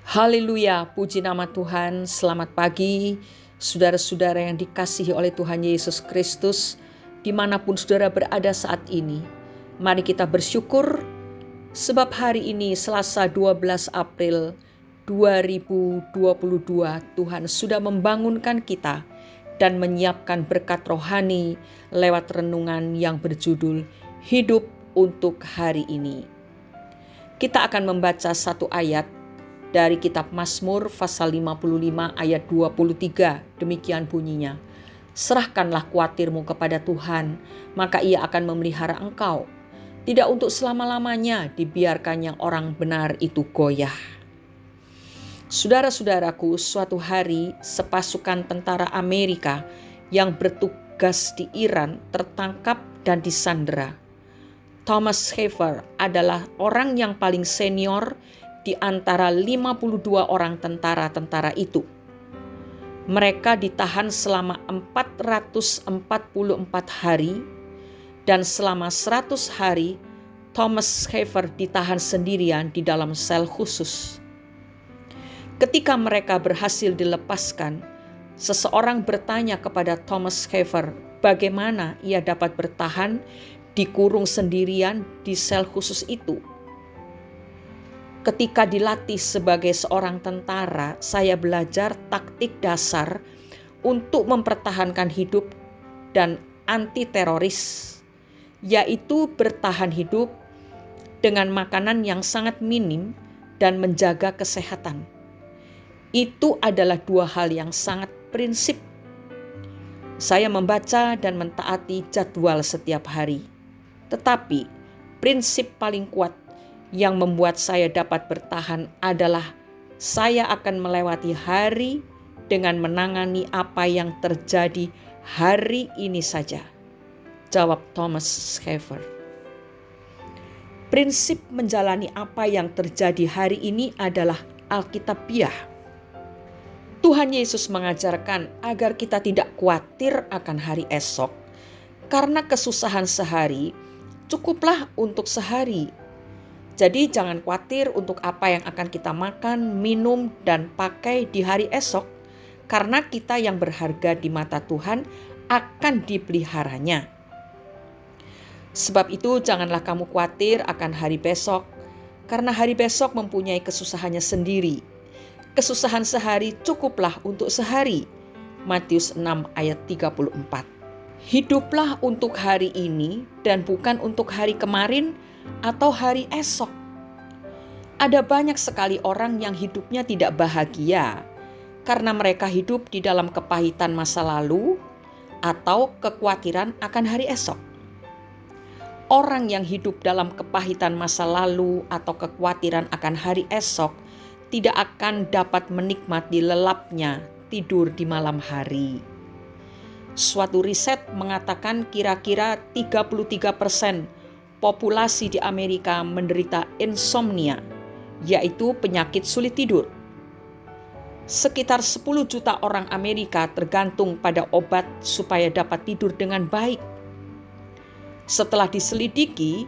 Haleluya, puji nama Tuhan. Selamat pagi, saudara-saudara yang dikasihi oleh Tuhan Yesus Kristus, dimanapun saudara berada saat ini. Mari kita bersyukur, sebab hari ini Selasa 12 April 2022, Tuhan sudah membangunkan kita dan menyiapkan berkat rohani lewat renungan yang berjudul Hidup untuk Hari Ini. Kita akan membaca satu ayat dari kitab Mazmur pasal 55 ayat 23. Demikian bunyinya. Serahkanlah kuatirmu kepada Tuhan, maka Ia akan memelihara engkau. Tidak untuk selama-lamanya dibiarkannya orang benar itu goyah. Saudara-saudaraku, suatu hari sepasukan tentara Amerika yang bertugas di Iran tertangkap dan disandera. Thomas Schaefer adalah orang yang paling senior di antara 52 orang tentara-tentara itu. Mereka ditahan selama 444 hari dan selama 100 hari Thomas Schaefer ditahan sendirian di dalam sel khusus. Ketika mereka berhasil dilepaskan, seseorang bertanya kepada Thomas Schaefer bagaimana ia dapat bertahan dikurung sendirian di sel khusus itu. Ketika dilatih sebagai seorang tentara, saya belajar taktik dasar untuk mempertahankan hidup dan anti teroris, yaitu bertahan hidup dengan makanan yang sangat minim dan menjaga kesehatan. Itu adalah dua hal yang sangat prinsip. Saya membaca dan mentaati jadwal setiap hari. Tetapi prinsip paling kuat yang membuat saya dapat bertahan adalah saya akan melewati hari dengan menangani apa yang terjadi hari ini saja. Jawab Thomas Schaefer. Prinsip menjalani apa yang terjadi hari ini adalah alkitabiah. Tuhan Yesus mengajarkan agar kita tidak khawatir akan hari esok, karena kesusahan sehari cukuplah untuk sehari. Jadi jangan khawatir untuk apa yang akan kita makan, minum, dan pakai di hari esok, karena kita yang berharga di mata Tuhan akan dipeliharanya. Sebab itu janganlah kamu khawatir akan hari besok, karena hari besok mempunyai kesusahannya sendiri. Kesusahan sehari cukuplah untuk sehari. Matius 6 ayat 34. Hiduplah untuk hari ini dan bukan untuk hari kemarin atau hari esok. Ada banyak sekali orang yang hidupnya tidak bahagia karena mereka hidup di dalam kepahitan masa lalu atau kekhawatiran akan hari esok. Orang yang hidup dalam kepahitan masa lalu atau kekhawatiran akan hari esok tidak akan dapat menikmati lelapnya tidur di malam hari. Suatu riset mengatakan kira-kira 33% populasi di Amerika menderita insomnia, yaitu penyakit sulit tidur. Sekitar 10 juta orang Amerika tergantung pada obat supaya dapat tidur dengan baik. Setelah diselidiki,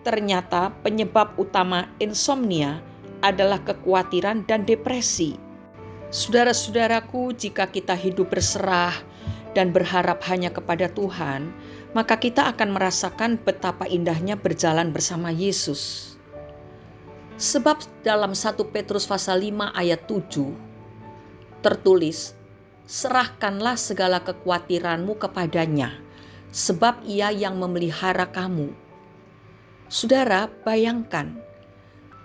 ternyata penyebab utama insomnia adalah kekhawatiran dan depresi. Saudara-saudaraku, jika kita hidup berserah dan berharap hanya kepada Tuhan, maka kita akan merasakan betapa indahnya berjalan bersama Yesus. Sebab dalam 1 Petrus pasal 5 ayat 7 tertulis, serahkanlah segala kekhawatiranmu kepadanya, sebab Ia yang memelihara kamu. Saudara, bayangkan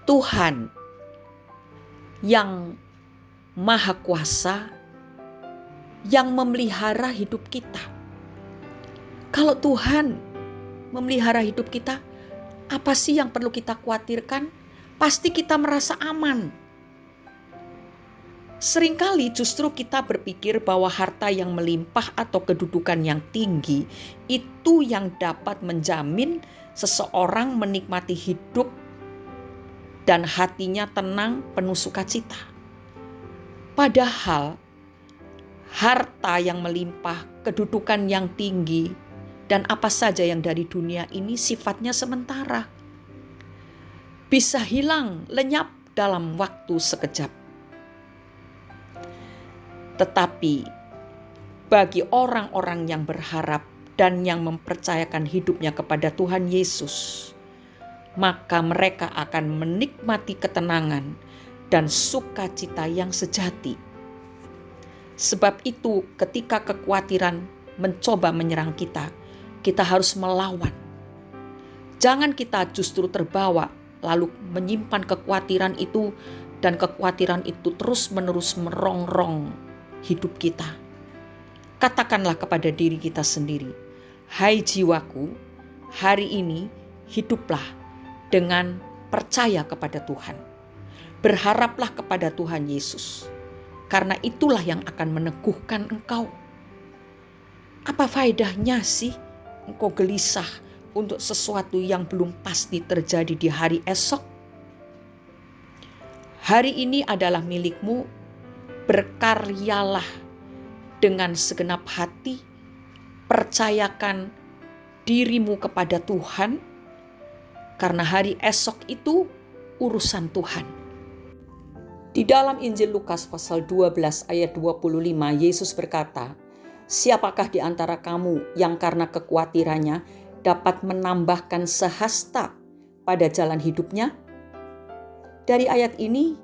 Tuhan yang Maha Kuasa yang memelihara hidup kita. Kalau Tuhan memelihara hidup kita, apa sih yang perlu kita khawatirkan? Pasti kita merasa aman. Seringkali justru kita berpikir bahwa harta yang melimpah atau kedudukan yang tinggi itu yang dapat menjamin seseorang menikmati hidup dan hatinya tenang penuh sukacita. Padahal harta yang melimpah, kedudukan yang tinggi, dan apa saja yang dari dunia ini sifatnya sementara. Bisa hilang, lenyap dalam waktu sekejap. Tetapi bagi orang-orang yang berharap dan yang mempercayakan hidupnya kepada Tuhan Yesus, maka mereka akan menikmati ketenangan dan sukacita yang sejati. Sebab itu, ketika kekhawatiran mencoba menyerang kita, kita harus melawan. Jangan kita justru terbawa lalu menyimpan kekhawatiran itu, dan kekhawatiran itu terus-menerus merongrong hidup kita. Katakanlah kepada diri kita sendiri, "Hai jiwaku, hari ini hiduplah dengan percaya kepada Tuhan. Berharaplah kepada Tuhan Yesus, karena itulah yang akan meneguhkan engkau." Apa faedahnya sih engkau gelisah untuk sesuatu yang belum pasti terjadi di hari esok? Hari ini adalah milikmu, berkaryalah dengan segenap hati, percayakan dirimu kepada Tuhan, karena hari esok itu urusan Tuhan. Di dalam Injil Lukas pasal 12 ayat 25, Yesus berkata, "Siapakah di antara kamu yang karena kekhawatirannya dapat menambahkan sehasta pada jalan hidupnya?" Dari ayat ini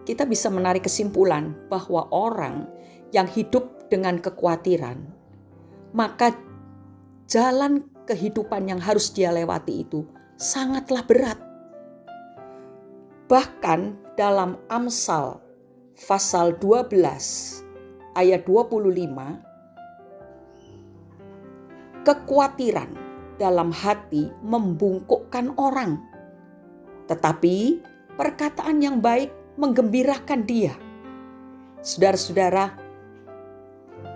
kita bisa menarik kesimpulan bahwa orang yang hidup dengan kekhawatiran, maka jalan kehidupan yang harus dia lewati itu sangatlah berat. Bahkan dalam Amsal pasal 12 ayat 25, kekhawatiran dalam hati membungkukkan orang, tetapi perkataan yang baik menggembirakan dia. Saudara-saudara,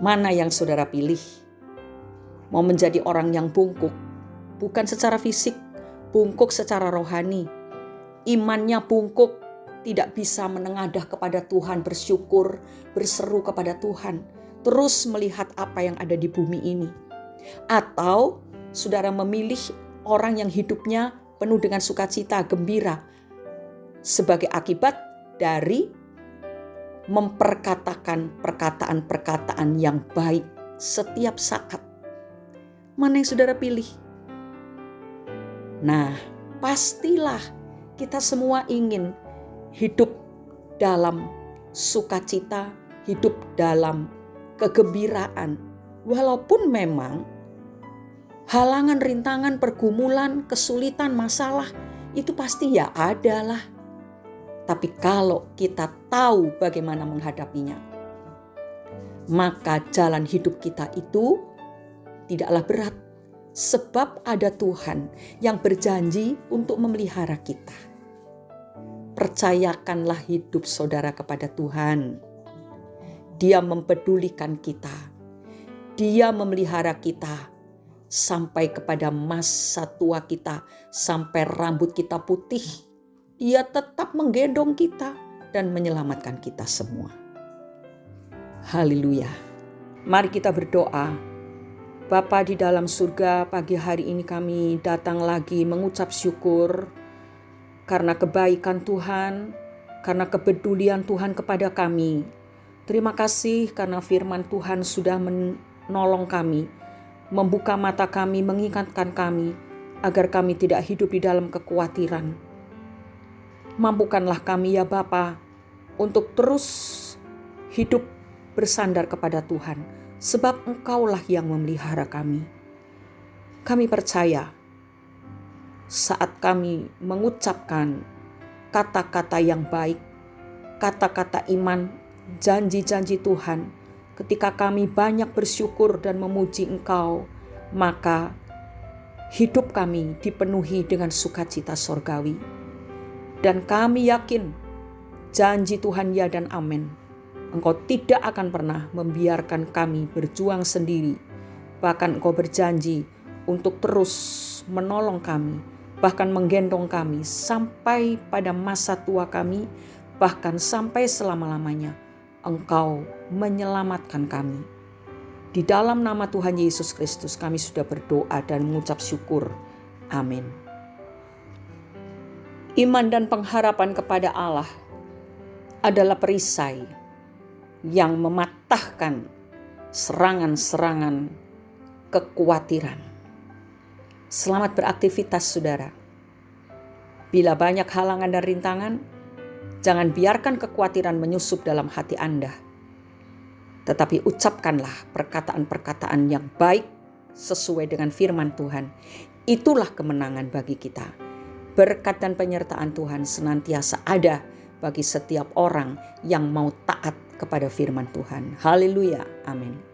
mana yang saudara pilih? Mau menjadi orang yang bungkuk, bukan secara fisik, bungkuk secara rohani. Imannya bungkuk, tidak bisa menengadah kepada Tuhan, bersyukur, berseru kepada Tuhan, terus melihat apa yang ada di bumi ini. Atau saudara memilih orang yang hidupnya penuh dengan sukacita, gembira, sebagai akibat dari memperkatakan perkataan-perkataan yang baik setiap saat. Mana yang saudara pilih? Nah, pastilah kita semua ingin hidup dalam sukacita, hidup dalam kegembiraan. Walaupun memang halangan, rintangan, pergumulan, kesulitan, masalah itu pasti ya adalah. Tapi kalau kita tahu bagaimana menghadapinya, maka jalan hidup kita itu tidaklah berat. Sebab ada Tuhan yang berjanji untuk memelihara kita. Percayakanlah hidup saudara kepada Tuhan. Dia mempedulikan kita. Dia memelihara kita sampai kepada masa tua kita, sampai rambut kita putih. Dia tetap menggendong kita dan menyelamatkan kita semua. Haleluya. Mari kita berdoa. Bapa di dalam surga, pagi hari ini kami datang lagi mengucap syukur karena kebaikan Tuhan, karena kepedulian Tuhan kepada kami. Terima kasih karena firman Tuhan sudah menolong kami, membuka mata kami, mengingatkan kami agar kami tidak hidup di dalam kekhawatiran. Mampukanlah kami ya Bapa untuk terus hidup bersandar kepada Tuhan, sebab Engkaulah yang memelihara kami. Kami percaya saat kami mengucapkan kata-kata yang baik, kata-kata iman, janji-janji Tuhan, ketika kami banyak bersyukur dan memuji Engkau, maka hidup kami dipenuhi dengan sukacita sorgawi. Dan kami yakin janji Tuhan ya dan amin. Engkau tidak akan pernah membiarkan kami berjuang sendiri. Bahkan Engkau berjanji untuk terus menolong kami, bahkan menggendong kami sampai pada masa tua kami, bahkan sampai selama-lamanya. Engkau menyelamatkan kami. Di dalam nama Tuhan Yesus Kristus kami sudah berdoa dan mengucap syukur. Amin. Iman dan pengharapan kepada Allah adalah perisai yang mematahkan serangan-serangan kekhawatiran. Selamat beraktivitas saudara. Bila banyak halangan dan rintangan, jangan biarkan kekhawatiran menyusup dalam hati Anda. Tetapi ucapkanlah perkataan-perkataan yang baik sesuai dengan firman Tuhan. Itulah kemenangan bagi kita. Berkat dan penyertaan Tuhan senantiasa ada bagi setiap orang yang mau taat kepada firman Tuhan. Haleluya. Amin.